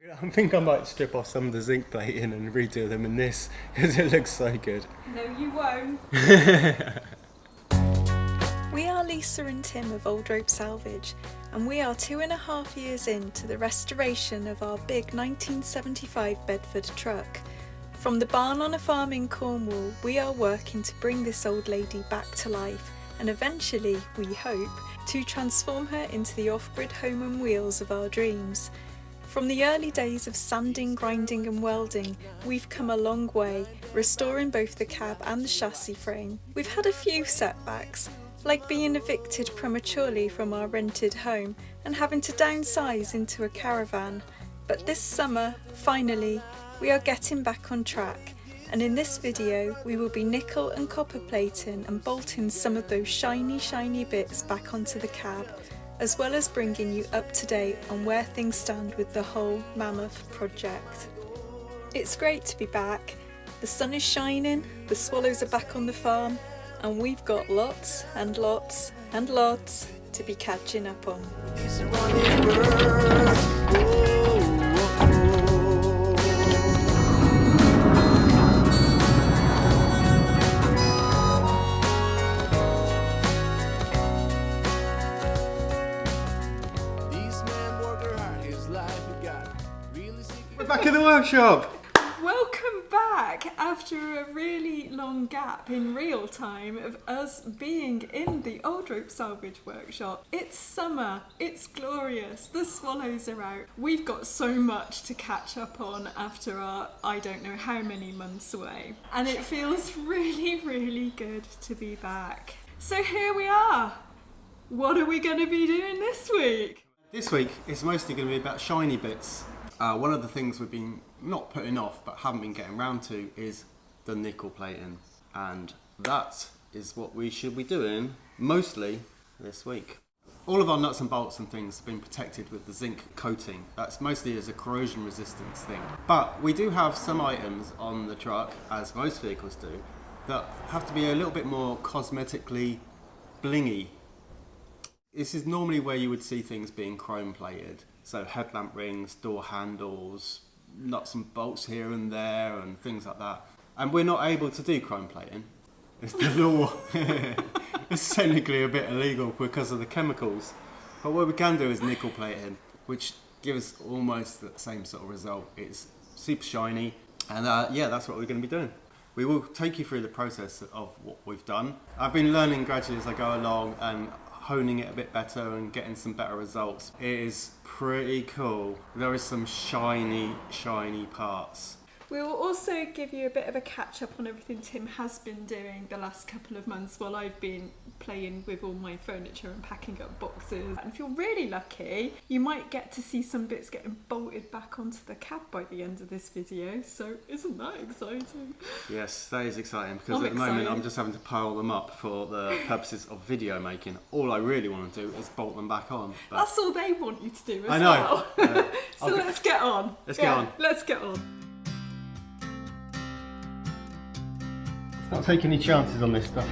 I think I might strip off some of the zinc plating and redo them in this because it looks so good. No, you won't. We are Lisa and Tim of Old Rope Salvage, and we are 2.5 years into the restoration of our big 1975 Bedford truck. From the barn on a farm in Cornwall, we are working to bring this old lady back to life and eventually, we hope, to transform her into the off-grid home on wheels of our dreams. From the early days of sanding, grinding and welding, we've come a long way, restoring both the cab and the chassis frame. We've had a few setbacks, like being evicted prematurely from our rented home and having to downsize into a caravan. But this summer, finally, we are getting back on track, and in this video we will be nickel and copper plating and bolting some of those shiny bits back onto the cab, as well as bringing you up to date on where things stand with the whole Mammoth project. It's great to be back. The sun is shining, the swallows are back on the farm, and we've got lots and lots and lots to be catching up on. We're back in the workshop! Welcome back after a really long gap in real time of us being in the Old Rope Salvage workshop. It's summer, it's glorious, the swallows are out. We've got so much to catch up on after our I don't know how many months away. And it feels really good to be back. So here we are. What are we going to be doing this week? This week is mostly going to be about shiny bits. One of the things we've been not putting off but haven't been getting round to is the nickel plating, and that is what we should be doing mostly this week. All of our nuts and bolts and things have been protected with the zinc coating. That's mostly as a corrosion resistance thing. But we do have some items on the truck, as most vehicles do, that have to be a little bit more cosmetically blingy. This is normally where you would see things being chrome plated. So headlamp rings, door handles, nuts and bolts here and there and things like that. And we're not able to do chrome plating. It's the law. It's technically a bit illegal because of the chemicals. But what we can do is nickel plating, which gives almost the same sort of result. It's super shiny, and yeah, that's what we're going to be doing. We will take you through the process of what we've done. I've been learning gradually as I go along and honing it a bit better and getting some better results. It is pretty cool. There is some shiny parts. We will also give you a bit of a catch up on everything Tim has been doing the last couple of months while I've been playing with all my furniture and packing up boxes. And if you're really lucky, you might get to see some bits getting bolted back onto the cab by the end of this video. So isn't that exciting? Yes, that is exciting because at the moment I'm just having to pile them up for the purposes of video making. All I really want to do is bolt them back on. But that's all they want you to do as I know. well. So let's get on. Let's get on. Let's get on. Not take any chances on this stuff.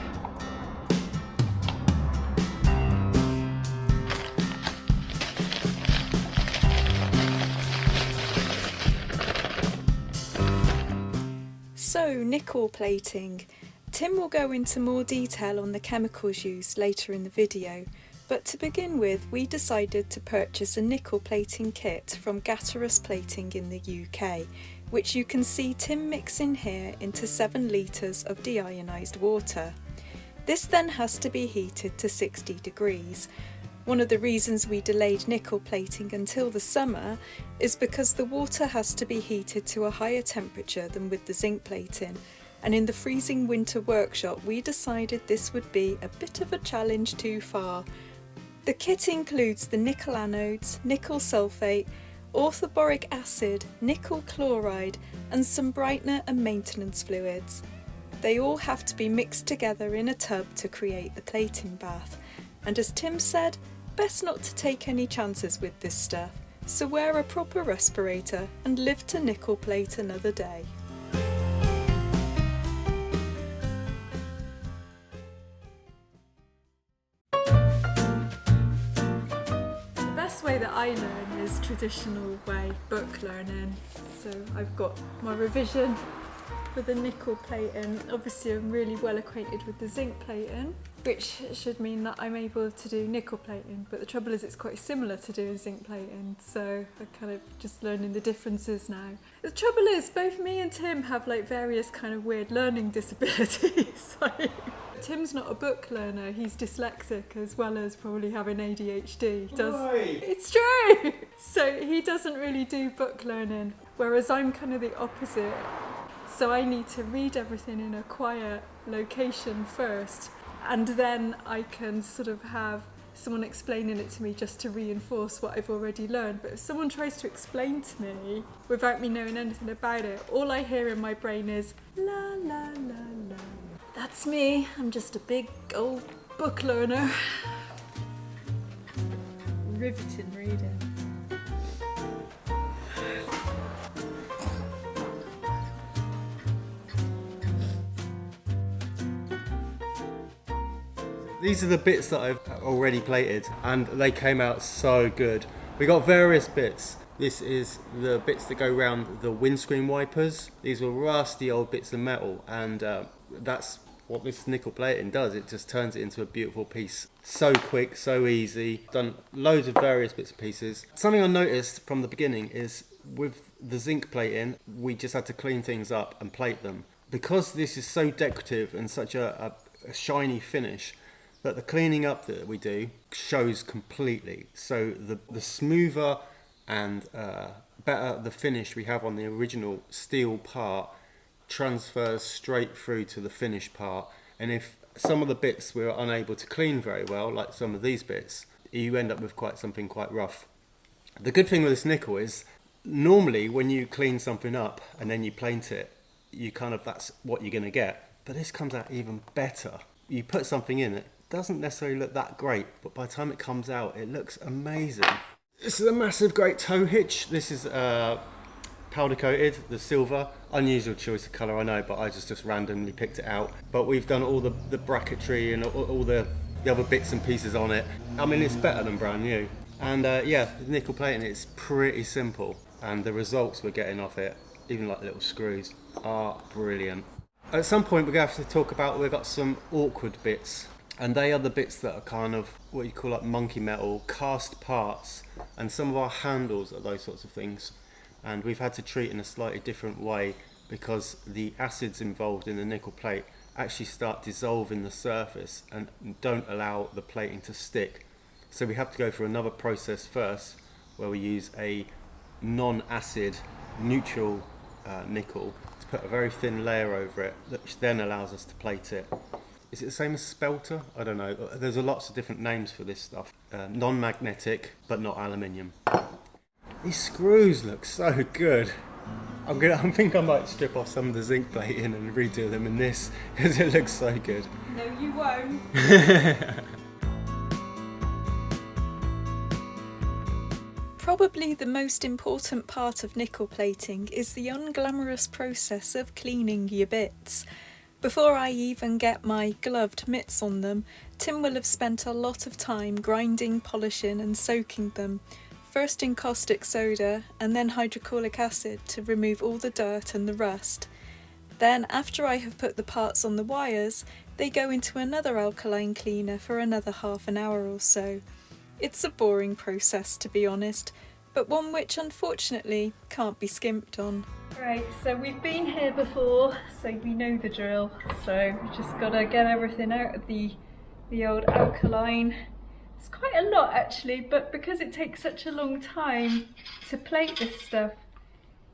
So, nickel plating. Tim will go into more detail on the chemicals used later in the video, but to begin with, we decided to purchase a nickel plating kit from Gatterus Plating in the UK, which you can see Tim mixing here into 7 litres of deionised water. This then has to be heated to 60 degrees. One of the reasons we delayed nickel plating until the summer is because the water has to be heated to a higher temperature than with the zinc plating, and in the freezing winter workshop we decided this would be a bit of a challenge too far. The kit includes the nickel anodes, nickel sulphate, orthoboric acid, nickel chloride and some brightener and maintenance fluids. They all have to be mixed together in a tub to create the plating bath, and as Tim said, best not to take any chances with this stuff, so wear a proper respirator and live to nickel plate another day. The best way that I learn is traditional way, book learning. So I've got my revision for the nickel plating. Obviously I'm really well acquainted with the zinc plating, which should mean that I'm able to do nickel plating, but the trouble is it's quite similar to doing zinc plating, so I'm kind of just learning the differences now. The trouble is both me and Tim have like various kind of weird learning disabilities. Like, Tim's not a book learner, he's dyslexic as well as probably having ADHD. It's true! So he doesn't really do book learning, whereas I'm kind of the opposite. So I need to read everything in a quiet location first, and then I can sort of have someone explaining it to me just to reinforce what I've already learned. But if someone tries to explain to me without me knowing anything about it, all I hear in my brain is la la la la. That's me, I'm just a big old book learner. Riveting reading. These are the bits that I've already plated, and they came out so good. We got various bits. This is the bits that go around the windscreen wipers. These were rusty old bits of metal, and that's what this nickel plating does. It just turns it into a beautiful piece. So quick, so easy. Done loads of various bits and pieces. Something I noticed from the beginning is with the zinc plating, we just had to clean things up and plate them. Because this is so decorative and such a shiny finish, that the cleaning up that we do shows completely. So the smoother and better the finish we have on the original steel part transfers straight through to the finished part. And if some of the bits we're unable to clean very well, like some of these bits, you end up with something quite rough. The good thing with this nickel is normally when you clean something up and then you paint it, that's what you're going to get. But this comes out even better. You put something in it, doesn't necessarily look that great, but by the time it comes out, it looks amazing. This is a massive great tow hitch. This is powder coated, the silver. Unusual choice of colour, I know, but I just randomly picked it out. But we've done all the bracketry and all the other bits and pieces on it. I mean, it's better than brand new. And the nickel plating, it's pretty simple. And the results we're getting off it, even like the little screws, are brilliant. At some point, we're going to have to talk about, we've got some awkward bits. And they are the bits that are kind of what you call like monkey metal, cast parts, and some of our handles are those sorts of things. And we've had to treat in a slightly different way because the acids involved in the nickel plate actually start dissolving the surface and don't allow the plating to stick. So we have to go through another process first where we use a non-acid neutral nickel to put a very thin layer over it, which then allows us to plate it. Is it the same as spelter? I don't know. There's lots of different names for this stuff. Non-magnetic, but not aluminium. These screws look so good. I think I might strip off some of the zinc plating and redo them in this, because it looks so good. No, you won't. Probably the most important part of nickel plating is the unglamorous process of cleaning your bits. Before I even get my gloved mitts on them, Tim will have spent a lot of time grinding, polishing and soaking them, first in caustic soda and then hydrochloric acid to remove all the dirt and the rust. Then, after I have put the parts on the wires, they go into another alkaline cleaner for another half an hour or so. It's a boring process, to be honest, but one which unfortunately can't be skimped on. Right, so we've been here before, so we know the drill. So we've just got to get everything out of the old alkaline. It's quite a lot actually, but because it takes such a long time to plate this stuff,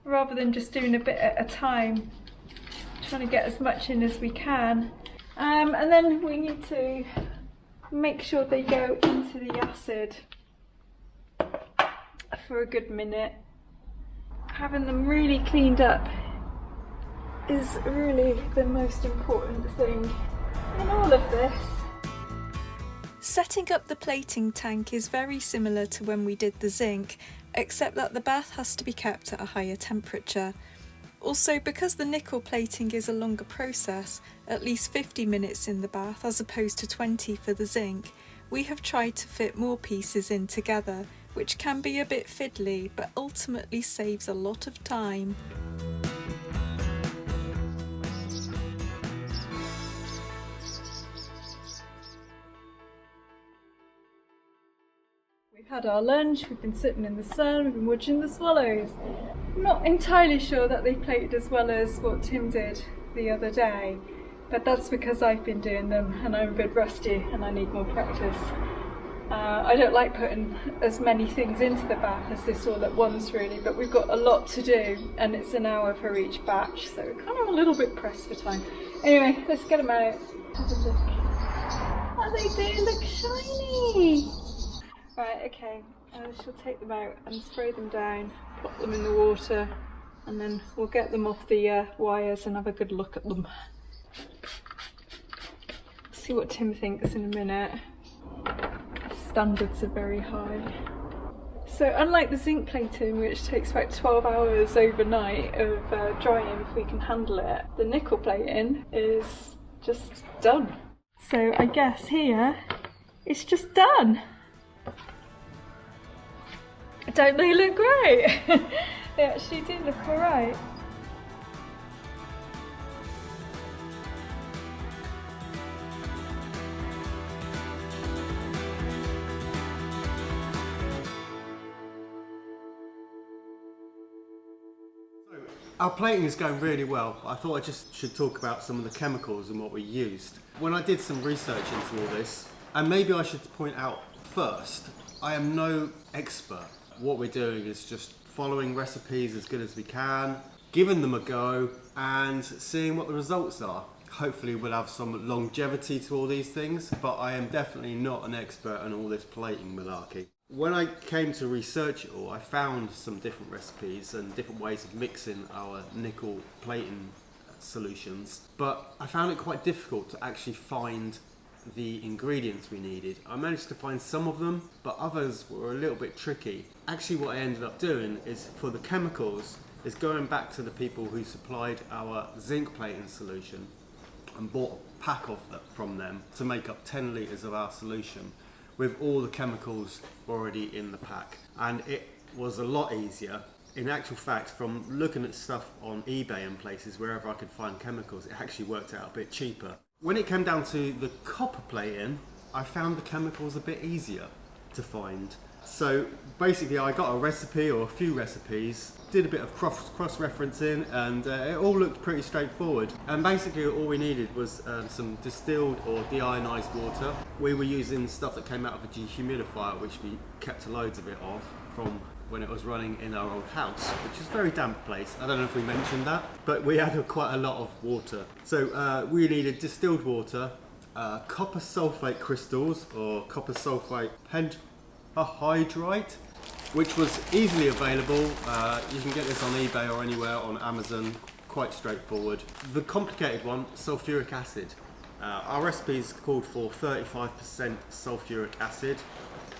rather than just doing a bit at a time, trying to get as much in as we can. And then we need to make sure they go into the acid for a good minute. Having them really cleaned up is really the most important thing in all of this. Setting up the plating tank is very similar to when we did the zinc, except that the bath has to be kept at a higher temperature. Also, because the nickel plating is a longer process, at least 50 minutes in the bath as opposed to 20 for the zinc, we have tried to fit more pieces in together, which can be a bit fiddly but ultimately saves a lot of time. We've had our lunch, we've been sitting in the sun, we've been watching the swallows. I'm not entirely sure that they plated as well as what Tim did the other day, but that's because I've been doing them and I'm a bit rusty and I need more practice. I don't like putting as many things into the bath as this all at once really, but we've got a lot to do and it's an hour for each batch, so we're kind of a little bit pressed for time. Anyway, let's get them out. Have a look. Oh, they do look shiny! Right, okay, I shall take them out and spray them down, plop them in the water, and then we'll get them off the wires and have a good look at them. See what Tim thinks in a minute. Standards are very high. So unlike the zinc plating, which takes about 12 hours overnight of drying if we can handle it, the nickel plating is just done. So I guess here, it's just done. Don't they look great? They actually do look alright. Our plating is going really well. I thought I just should talk about some of the chemicals and what we used. When I did some research into all this, and maybe I should point out first, I am no expert. What we're doing is just following recipes as good as we can, giving them a go, and seeing what the results are. Hopefully we'll have some longevity to all these things, but I am definitely not an expert on all this plating malarkey. When I came to research it all, I found some different recipes and different ways of mixing our nickel plating solutions, but I found it quite difficult to actually find the ingredients we needed. I managed to find some of them, but others were a little bit tricky. Actually what I ended up doing is, for the chemicals, is going back to the people who supplied our zinc plating solution and bought a pack of them from them to make up 10 litres of our solution with all the chemicals already in the pack. And it was a lot easier. In actual fact, from looking at stuff on eBay and places, wherever I could find chemicals, it actually worked out a bit cheaper. When it came down to the copper plating, I found the chemicals a bit easier to find. So basically I got a recipe or a few recipes, did a bit of cross-referencing, and it all looked pretty straightforward. And basically all we needed was some distilled or deionized water. We were using stuff that came out of a dehumidifier, which we kept loads of it of from when it was running in our old house, which is a very damp place. I don't know if we mentioned that, but we had quite a lot of water. So we needed distilled water, copper sulfate crystals or copper sulfate pentahydrite, which was easily available. You can get this on eBay or anywhere on Amazon, quite straightforward. The complicated one, sulfuric acid. Our recipes called for 35% sulfuric acid.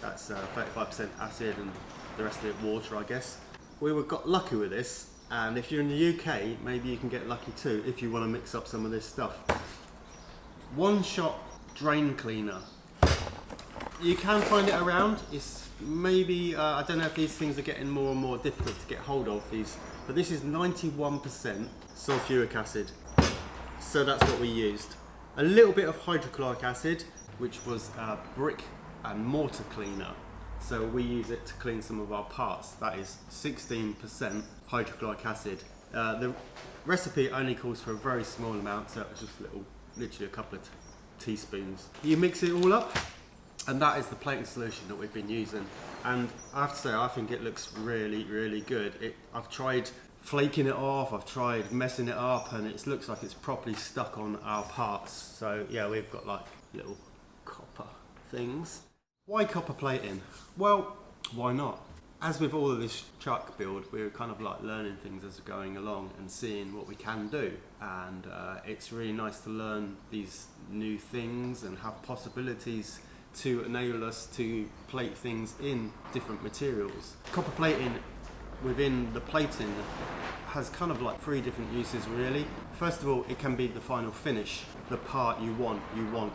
That's 35% acid and the rest of it water, I guess. We got lucky with this, and if you're in the UK, maybe you can get lucky too if you want to mix up some of this stuff. One shot drain cleaner. You can find it around. It's maybe, I don't know if these things are getting more and more difficult to get hold of, but this is 91% sulfuric acid. So that's what we used. A little bit of hydrochloric acid, which was a brick and mortar cleaner. So we use it to clean some of our parts. That is 16% hydrochloric acid. The recipe only calls for a very small amount, so it's just literally a couple of teaspoons. You mix it all up, and that is the plating solution that we've been using. And I have to say, I think it looks really, really good. I've tried flaking it off, I've tried messing it up, and it looks like it's properly stuck on our parts. So yeah, we've got like little copper things. Why copper plating? Well, why not? As with all of this truck build, we're kind of like learning things as we're going along and seeing what we can do. And it's really nice to learn these new things and have possibilities to enable us to plate things in different materials. Copper plating within the plating has kind of like 3 different uses really. First of all, it can be the final finish, the part you want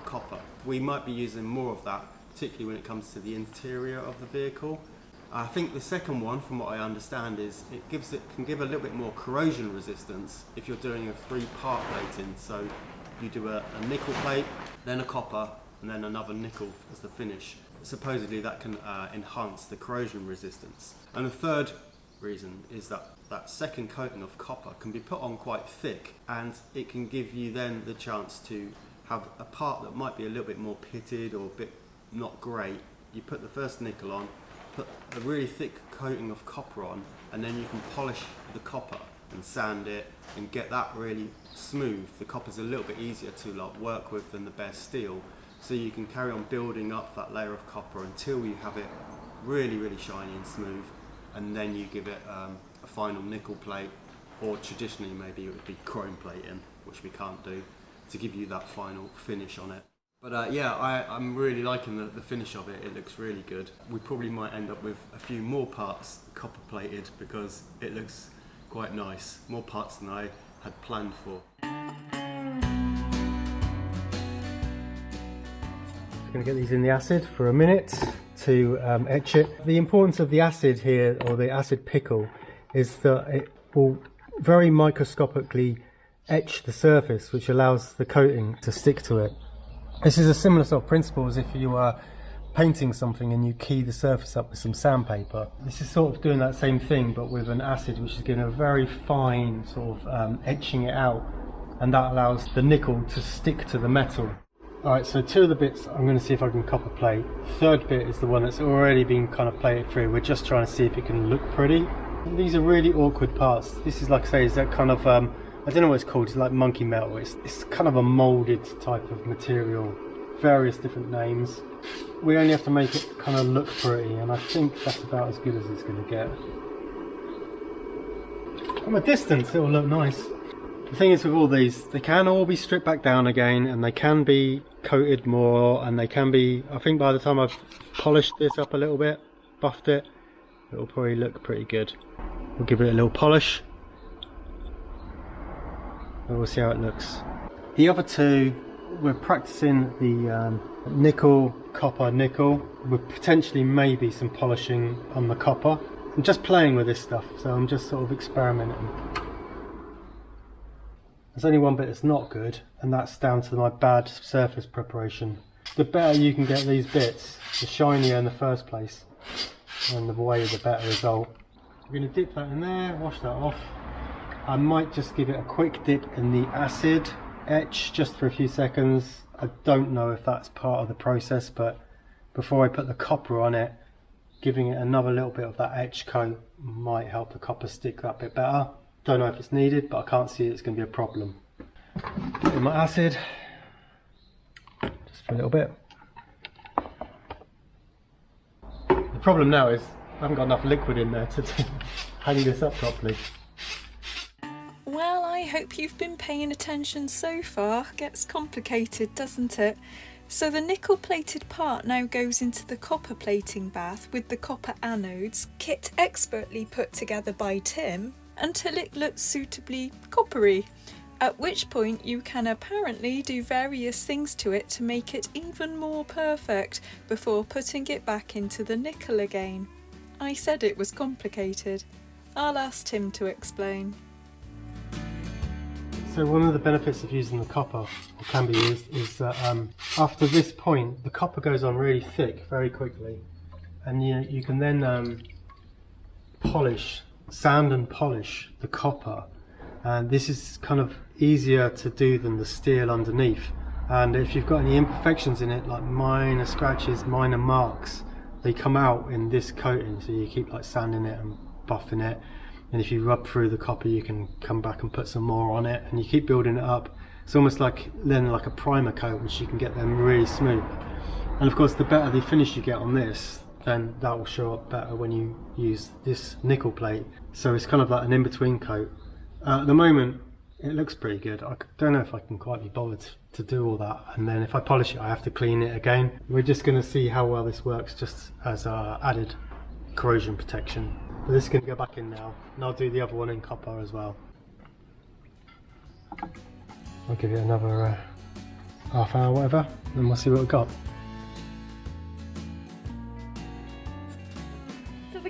copper. We might be using more of that, particularly when it comes to the interior of the vehicle. I think the second one, from what I understand, is it can give a little bit more corrosion resistance if you're doing a 3-part plating. So you do a nickel plate, then a copper, and then another nickel as the finish. Supposedly that can enhance the corrosion resistance. And the third reason is that second coating of copper can be put on quite thick, and it can give you then the chance to have a part that might be a little bit more pitted or a bit not great. You put the first nickel on, put a really thick coating of copper on, and then you can polish the copper and sand it and get that really smooth. The copper's a little bit easier to work with than the bare steel, so you can carry on building up that layer of copper until you have it really, really shiny and smooth, and then you give it a final nickel plate, or traditionally maybe it would be chrome plating, which we can't do, to give you that final finish on it. But yeah, I'm really liking the finish of it. It looks really good. We probably might end up with a few more parts copper plated because it looks quite nice. More parts than I had planned for. I'm going to get these in the acid for a minute to etch it. The importance of the acid here, or the acid pickle, is that it will very microscopically etch the surface, which allows the coating to stick to it. This is a similar sort of principle as if you are painting something and you key the surface up with some sandpaper. This is sort of doing that same thing, but with an acid, which is giving a very fine sort of etching it out, and that allows the nickel to stick to the metal. Alright, so 2 of the bits I'm going to see if I can copper plate. Third bit is the one that's already been kind of plated through. We're just trying to see if it can look pretty. These are really awkward parts. This is, like I say, is that kind of I don't know what it's called. It's like monkey metal. It's kind of a moulded type of material, various different names. We only have to make it kind of look pretty, and I think that's about as good as it's going to get. From a distance it will look nice. The thing is with all these, they can all be stripped back down again, and they can be coated more, and they can be, I think by the time I've polished this up a little bit, buffed it, it'll probably look pretty good. We'll give it a little polish. We'll see how it looks. The other 2, we're practicing the nickel, copper, nickel, with potentially maybe some polishing on the copper. I'm just playing with this stuff, so I'm just sort of experimenting. There's only one bit that's not good, and that's down to my bad surface preparation. The better you can get these bits, the shinier in the first place, and the way the better result. We're going to dip that in there, wash that off. I might just give it a quick dip in the acid etch just for a few seconds. I don't know if that's part of the process, but before I put the copper on it, giving it another little bit of that etch coat might help the copper stick that bit better. Don't know if it's needed, but I can't see it's going to be a problem. Put in my acid, just for a little bit. The problem now is I haven't got enough liquid in there to hang this up properly. Well, I hope you've been paying attention so far. Gets complicated, doesn't it? So the nickel plated part now goes into the copper plating bath with the copper anodes, kit expertly put together by Tim, until it looks suitably coppery, at which point you can apparently do various things to it to make it even more perfect before putting it back into the nickel again. I said it was complicated. I'll ask Tim to explain. So one of the benefits of using the copper, or can be used, is that after this point the copper goes on really thick very quickly, and you can then sand and polish the copper, and this is kind of easier to do than the steel underneath. And if you've got any imperfections in it, like minor scratches, minor marks, they come out in this coating, so you keep like sanding it and buffing it. And if you rub through the copper, you can come back and put some more on it, and you keep building it up. It's almost like a primer coat, which you can get them really smooth. And of course, the better the finish you get on this, then that will show up better when you use this nickel plate. So it's kind of like an in-between coat. At the moment, it looks pretty good. I don't know if I can quite be bothered to do all that. And then if I polish it, I have to clean it again. We're just going to see how well this works, just as added corrosion protection. But this is going to go back in now, and I'll do the other one in copper as well. I'll give it another half hour, whatever, and we'll see what we've got. So we're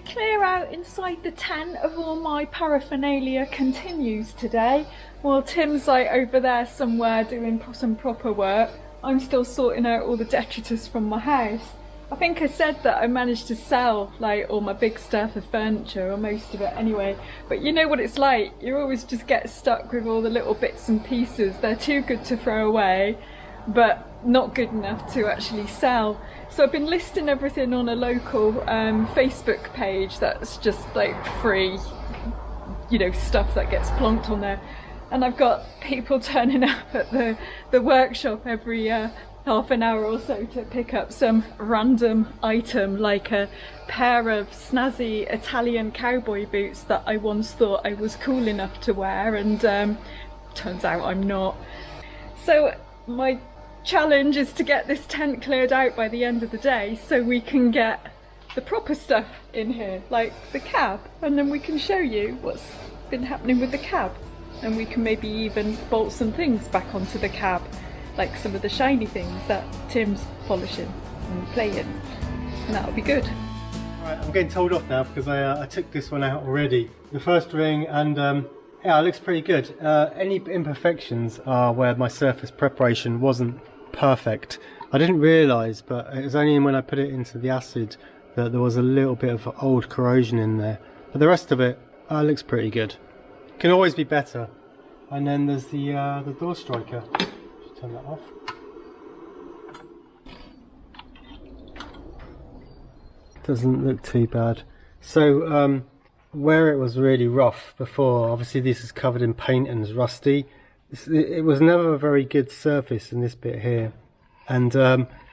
out inside the tent of all my paraphernalia continues today. While Tim's like over there somewhere doing some proper work, I'm still sorting out all the detritus from my house. I think I said that I managed to sell like all my big stuff of furniture, or most of it anyway, but you know what it's like, you always just get stuck with all the little bits and pieces. They're too good to throw away, but not good enough to actually sell. So I've been listing everything on a local Facebook page that's just like free, you know, stuff that gets plonked on there. And I've got people turning up at the workshop every half an hour or so to pick up some random item, like a pair of snazzy Italian cowboy boots that I once thought I was cool enough to wear, and turns out I'm not. So my challenge is to get this tent cleared out by the end of the day so we can get the proper stuff in here, like the cab, and then we can show you what's been happening with the cab, and we can maybe even bolt some things back onto the cab, like some of the shiny things that Tim's polishing and playing, and that'll be good. Right, I'm getting told off now because I took this one out already, the first ring, and yeah, it looks pretty good. Any imperfections are where my surface preparation wasn't perfect. I didn't realise, but it was only when I put it into the acid that there was a little bit of old corrosion in there. But the rest of it looks pretty good. Can always be better. And then there's the door striker. Just turn that off. Doesn't look too bad. So where it was really rough before, obviously this is covered in paint and is rusty. It was never a very good surface in this bit here, and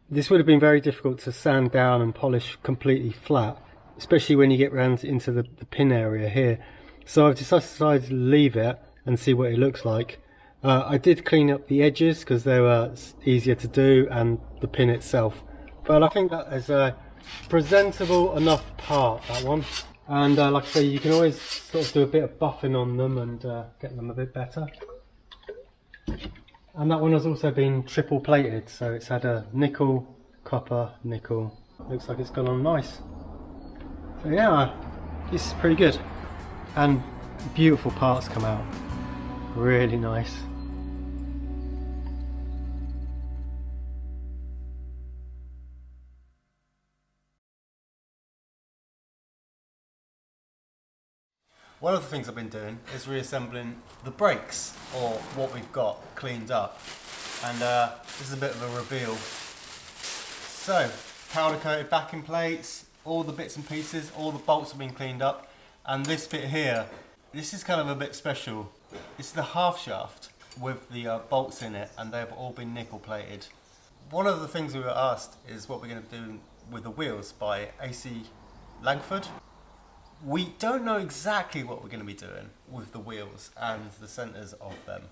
this would have been very difficult to sand down and polish completely flat, especially when you get round into the pin area here. So I've decided to leave it and see what it looks like. I did clean up the edges because they were easier to do, and the pin itself, but I think that is a presentable enough part, that one. And like I say, you can always sort of do a bit of buffing on them and get them a bit better. And that one has also been triple plated, so it's had a nickel, copper, nickel. Looks like it's gone on nice. So yeah, this is pretty good. And beautiful parts come out. Really nice. One of the things I've been doing is reassembling the brakes, or what we've got cleaned up, and this is a bit of a reveal. So, powder coated backing plates, all the bits and pieces, all the bolts have been cleaned up, and this bit here, this is kind of a bit special. It's the half shaft with the bolts in it, and they've all been nickel plated. One of the things we were asked is what we're going to do with the wheels by AC Langford. We don't know exactly what we're going to be doing with the wheels and the centres of them.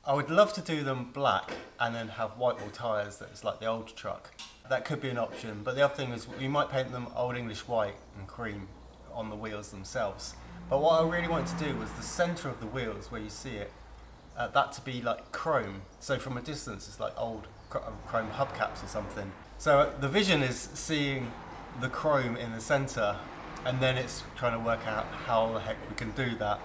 I would love to do them black and then have white wall tyres that's like the old truck. That could be an option, but the other thing is we might paint them Old English white and cream on the wheels themselves. But what I really wanted to do was the centre of the wheels, where you see it, that to be like chrome. So from a distance it's like old chrome hubcaps or something. So the vision is seeing the chrome in the centre, and then it's trying to work out how the heck we can do that,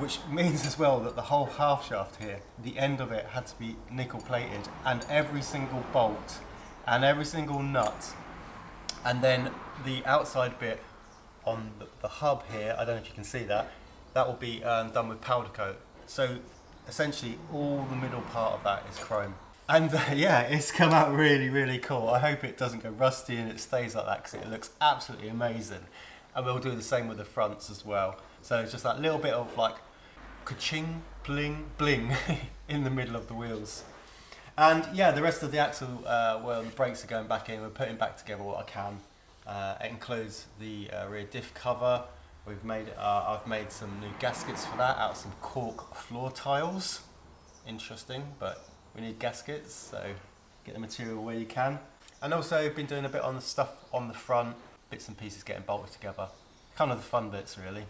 which means as well that the whole half shaft here, the end of it had to be nickel plated, and every single bolt and every single nut, and then the outside bit on the hub here, I don't know if you can see that, that will be done with powder coat. So essentially all the middle part of that is chrome. And yeah, it's come out really, really cool. I hope it doesn't go rusty and it stays like that, because it looks absolutely amazing. And we'll do the same with the fronts as well. So it's just that little bit of like ka-ching, bling, bling in the middle of the wheels. And yeah, the rest of the axle, well, the brakes are going back in. We're putting back together what I can. It includes the rear diff cover. I've made some new gaskets for that out of some cork floor tiles. Interesting, but we need gaskets, so get the material where you can. And also I've been doing a bit on the stuff on the front, bits and pieces getting bolted together. Kind of the fun bits, really.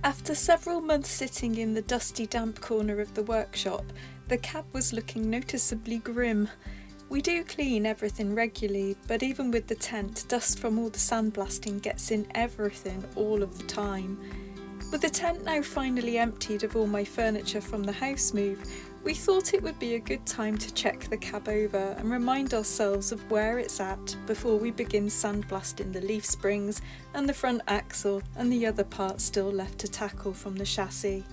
After several months sitting in the dusty, damp corner of the workshop, the cab was looking noticeably grim. We do clean everything regularly, but even with the tent, dust from all the sandblasting gets in everything all of the time. With the tent now finally emptied of all my furniture from the house move, we thought it would be a good time to check the cab over and remind ourselves of where it's at before we begin sandblasting the leaf springs and the front axle and the other parts still left to tackle from the chassis.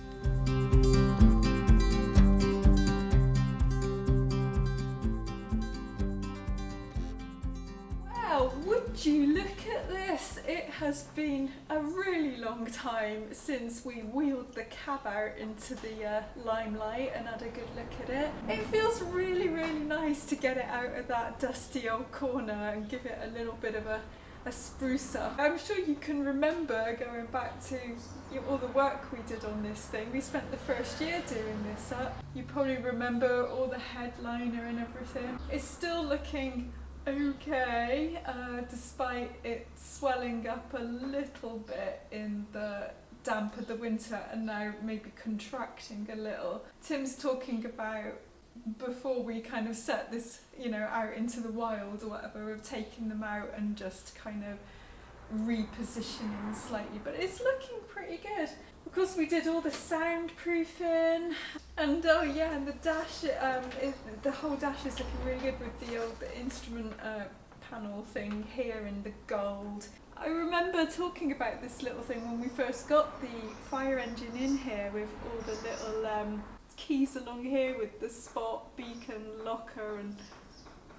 Well, would you look at this? It has been a really long time since we wheeled the cab out into the limelight and had a good look at it. It feels really, really nice to get it out of that dusty old corner and give it a little bit of a spruce up. I'm sure you can remember going back to all the work we did on this thing. We spent the first year doing this up. You probably remember all the headliner and everything. It's still looking okay, despite it swelling up a little bit in the damp of the winter and now maybe contracting a little. Tim's talking about, before we kind of set this, out into the wild or whatever, of taking them out and just kind of repositioning slightly, but it's looking pretty good. Of course, we did all the soundproofing, and and the dash, the whole dash is looking really good with the instrument panel thing here in the gold. I remember talking about this little thing when we first got the fire engine in here, with all the little keys along here with the spot, beacon, locker and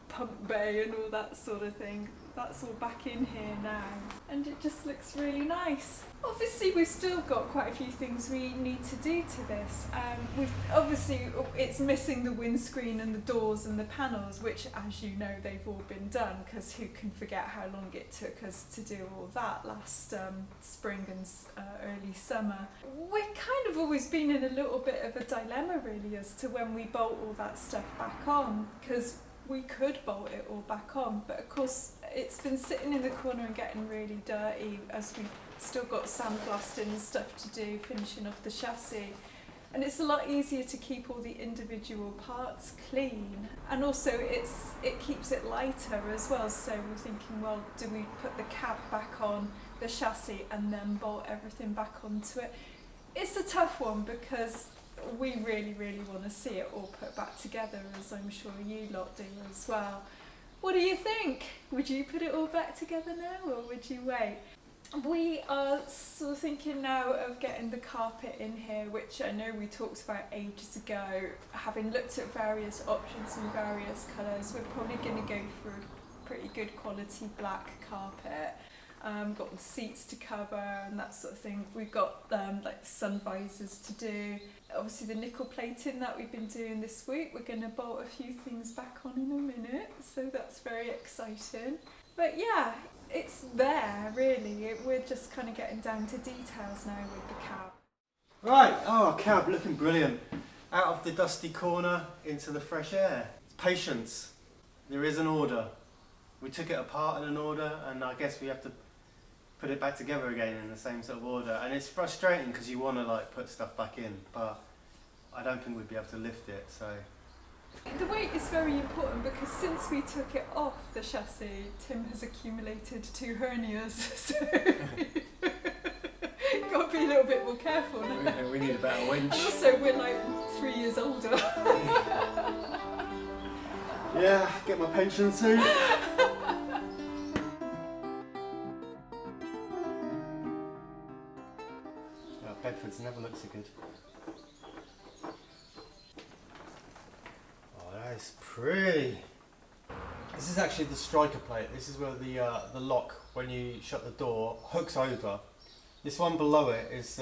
pump bay and all that sort of thing. That's all back in here now, and it just looks really nice. Obviously we've still got quite a few things we need to do to this. It's missing the windscreen and the doors and the panels, which, as you know, they've all been done, because who can forget how long it took us to do all that last spring and early summer. We've kind of always been in a little bit of a dilemma really as to when we bolt all that stuff back on, because we could bolt it all back on, but of course it's been sitting in the corner and getting really dirty, as we've still got sandblasting and stuff to do, finishing off the chassis. And it's a lot easier to keep all the individual parts clean, and also it keeps it lighter as well. So we're thinking, well, do we put the cab back on the chassis and then bolt everything back onto it? It's a tough one, because we really, really want to see it all put back together, as I'm sure you lot do as well. What do you think? Would you put it all back together now, or would you wait? We are sort of thinking now of getting the carpet in here, which I know we talked about ages ago. Having looked at various options and various colours, we're probably going to go for a pretty good quality black carpet. Got the seats to cover and that sort of thing. We've got like the sun visors to do. Obviously the nickel plating that we've been doing this week, we're going to bolt a few things back on in a minute, so that's very exciting. But yeah, it's there really. We're just kind of getting down to details now with the cab. Right, cab looking brilliant. Out of the dusty corner into the fresh air. Patience. There is an order. We took it apart in an order, and I guess we have to put it back together again in the same sort of order. And it's frustrating because you want to put stuff back in, but I don't think we'd be able to lift it. So the weight is very important, because since we took it off the chassis, Tim has accumulated 2 hernias. So got to be a little bit more careful now. We need a better winch. And also we're 3 years older. Yeah, get my pension soon. Bedford's never looked so good. Oh, that is pretty. This is actually the striker plate. This is where the lock, when you shut the door, hooks over. This one below it is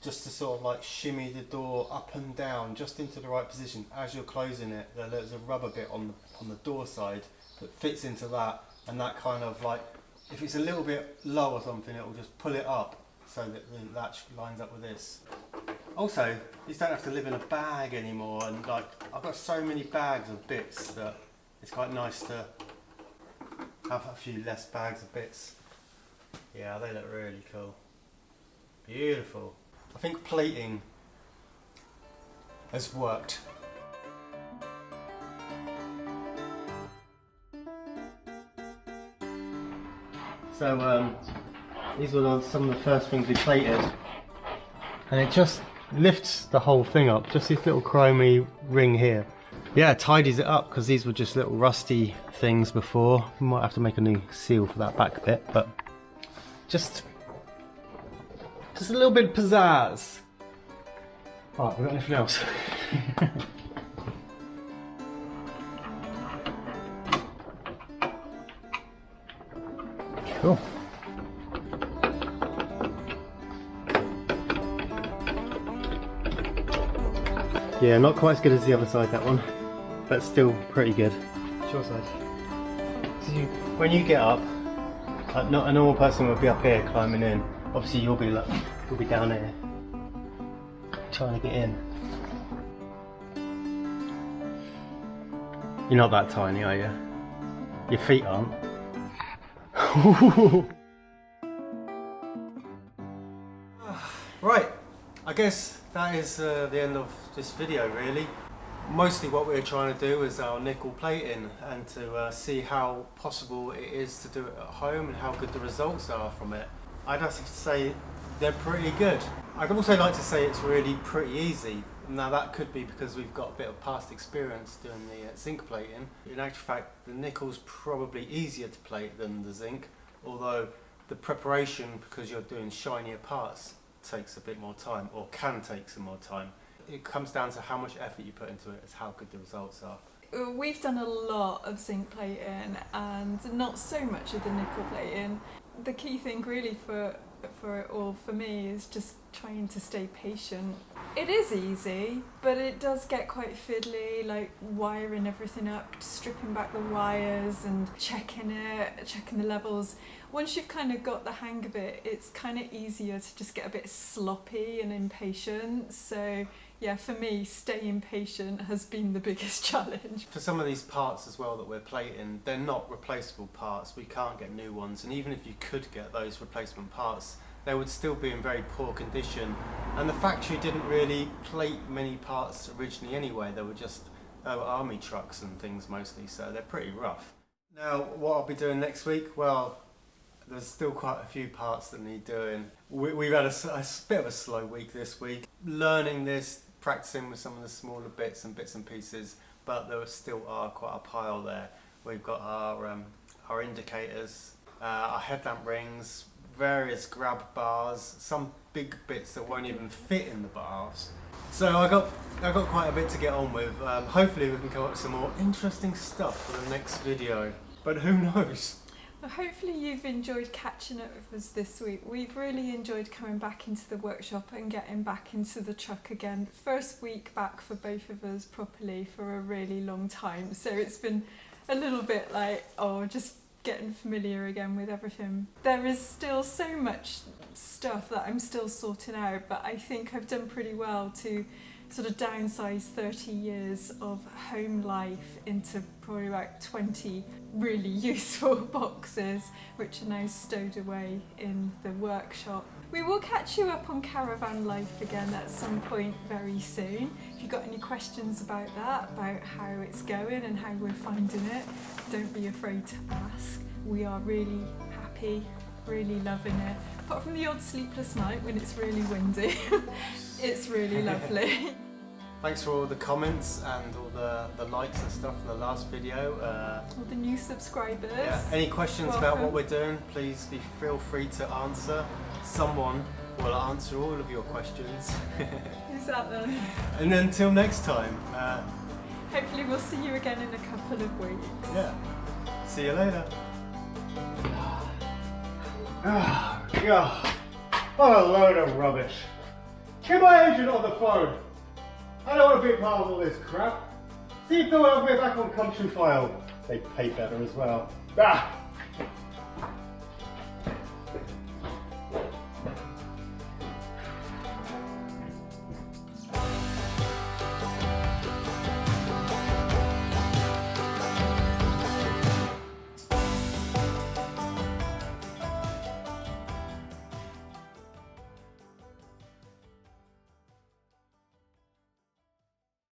just to sort of shimmy the door up and down just into the right position. As you're closing it, there's a rubber bit on the door side that fits into that, and that kind of if it's a little bit low or something, it will just pull it up so that the latch lines up with this. Also, you don't have to live in a bag anymore, and I've got so many bags of bits that it's quite nice to have a few less bags of bits. Yeah, they look really cool. Beautiful. I think plating has worked. So these were some of the first things we plated, and it just lifts the whole thing up, just this little chromey ring here. Yeah, tidies it up, because these were just little rusty things before. We might have to make a new seal for that back bit, but just a little bit of pizzazz. Alright, we got anything else? Cool. Yeah, not quite as good as the other side, that one, but still pretty good. Short side. So when you get up, a normal person would be up here climbing in. Obviously, you'll be down here trying to get in. You're not that tiny, are you? Your feet aren't. Right, I guess that is the end of this video really. Mostly what we're trying to do is our nickel plating, and to see how possible it is to do it at home and how good the results are from it. I'd have to say they're pretty good. I'd also like to say it's really pretty easy. Now that could be because we've got a bit of past experience doing the zinc plating. In actual fact, the nickel's probably easier to plate than the zinc, although the preparation, because you're doing shinier parts, takes a bit more time, or can take some more time. It comes down to how much effort you put into it as how good the results are. We've done a lot of zinc plating and not so much of the nickel plating. The key thing really for it all for me is just trying to stay patient. It is easy, but it does get quite fiddly, like wiring everything up, stripping back the wires and checking the levels. Once you've kind of got the hang of it, it's kind of easier to just get a bit sloppy and impatient. So yeah, for me, staying patient has been the biggest challenge. For some of these parts as well that we're plating, they're not replaceable parts. We can't get new ones, and even if you could get those replacement parts, they would still be in very poor condition. And the factory didn't really plate many parts originally anyway. They were army trucks and things mostly, so they're pretty rough. Now, what I'll be doing next week, well, there's still quite a few parts that need doing. We've had a bit of a slow week this week, learning this, practicing with some of the smaller bits and pieces, but there still are quite a pile there. We've got our indicators, our headlamp rings, various grab bars, some big bits that won't even fit in the bars. So I got quite a bit to get on with. Hopefully we can come up with some more interesting stuff for the next video, but who knows? Well, hopefully you've enjoyed catching up with us this week. We've really enjoyed coming back into the workshop and getting back into the truck again. First week back for both of us properly for a really long time, so it's been a little bit like, just getting familiar again with everything. There is still so much stuff that I'm still sorting out, but I think I've done pretty well to sort of downsize 30 years of home life into probably about 20 really useful boxes, which are now stowed away in the workshop. We will catch you up on caravan life again at some point very soon. If you've got any questions about that, about how it's going and how we're finding it, don't be afraid to ask. We are really happy, really loving it. Apart from the odd sleepless night when it's really windy, it's really lovely. Thanks for all the comments and all the likes and stuff in the last video. All the new subscribers. Yeah. Any questions about what we're doing, please feel free to answer. Someone will answer all of your questions. Who's that then? And until next time. Hopefully we'll see you again in a couple of weeks. Yeah. See you later. God, what a load of rubbish. Get my agent on the phone. I don't want to be a part of all this crap. See if they'll have me back on Country File. They pay better as well.